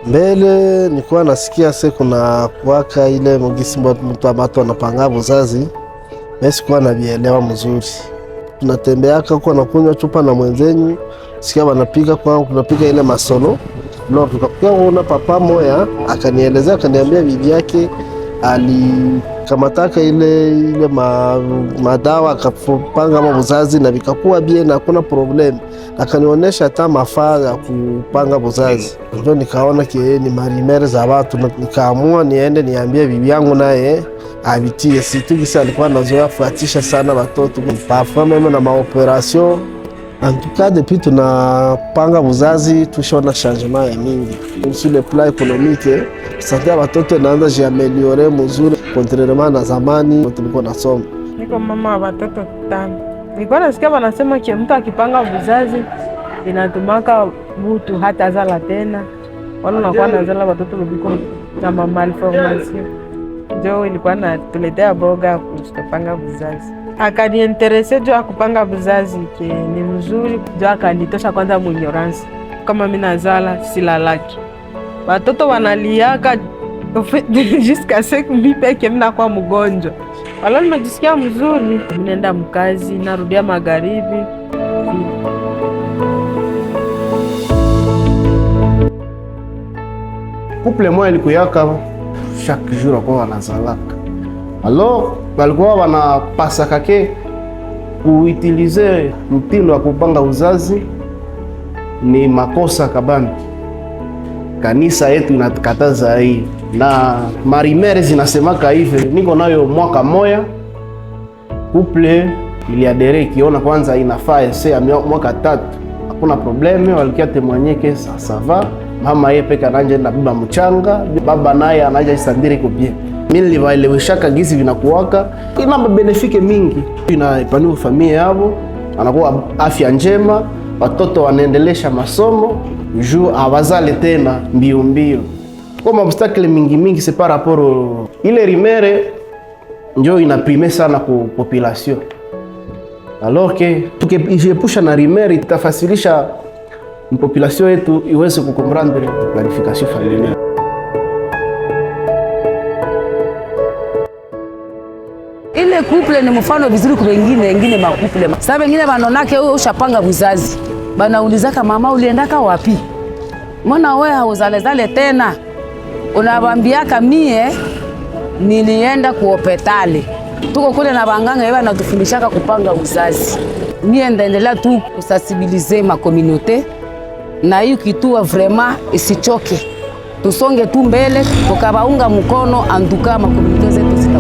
Mbele nilikuwa nasikia kuna kuwaka ile mugisi mtu ambato anapanga buzazi, mimi sikuwa nabielewa mzuri. Tunatembeaka huko na kunywa chupa na mwenzenyu, sikia wanapika kwa tunapika ile masolo. Ndio tukakuwa kuona papa moya akanielezea, akaniambia bibi yake alikamataka ile madawa akapanga buzazi na vikakuwa bien na hakuna problem. Akanionyesha hata mafaa ya kupanga buzazi. Ndio nikaona ni marimere za watu, nikaamua niende niambie bibi yangu naye abitie. Situgisa alikuwa anazoea fuatisha sana watoto parfois meme na maoperation. En tout cas depuis tunapanga buzazi tushona changement ya mingi sur le plan économique. Santé ya watoto inaanza jiameliore mzuri contrairement na zamani tulikuwa nasoma. Niko mama wa watoto 5. Nilikuwa nasikia wanasema ki mtu akipanga buzazi inatumaka mtu hata zala tena. Wala unakuwa nazala watoto biko na malformation. Ndio ilikuwa natuletea boga kupanga buzazi. Akaniinteresse juu kupanga buzazi ni mzuri, juu akanitosha kwanza ignorance. Kama mimi nazala silalaki. Watoto wanaliaka jusqu'à ce que mimi peke mimi nakuwa mgonjwa. Wala nimejisikia mzuri, nenda mkazi, narudia magharibi. Couple moja ilikuyaka chaque jour kwa wanazalaka. Alors walikuwa wanapasa kake kuutilize mtindo wa kupanga uzazi ni makosa kabambi. Kanisa yetu inatukataza hii na marimere zinasemaka hivi. Niko nayo mwaka moya, couple iliadere kiona kwanza inafaa ese ya mwaka 3, hakuna probleme. Walikia temwanyeke ça va, mama yeye peka nanje na baba mchanga, baba naye anaja isandiri kubie. Mimi niliwaeleweshaka gizi vinakuwaka ina benefike mingi, inaipanua familia yao, anakuwa afya njema, watoto wanaendelesha masomo juu awazale tena mbio mbio. Kwa obstacle mingi c'est par rapport ile rimere ndio inaprime sana ku population. Alors que tukiepusha na rimere itafasilisha population yetu iweze kukomprendre planification familiale. Ile couple ni mfano vizuri kwa wengine makuple. Sasa wengine wanonake wewe ushapanga buzazi. Banaulizaka mama uliendaka wapi? Mbona wewe hauzalezale tena? Unabambiaka mie nilienda kuopetale. Tuko kule na banganga yeye anatufundishaka kupanga uzazi. Mie ndaendelea tu kusensibiliser ma communauté na hiyo kitu vraiment isichoke. Tusonge tu mbele tukabaunga mkono anduka ma communauté zetu zita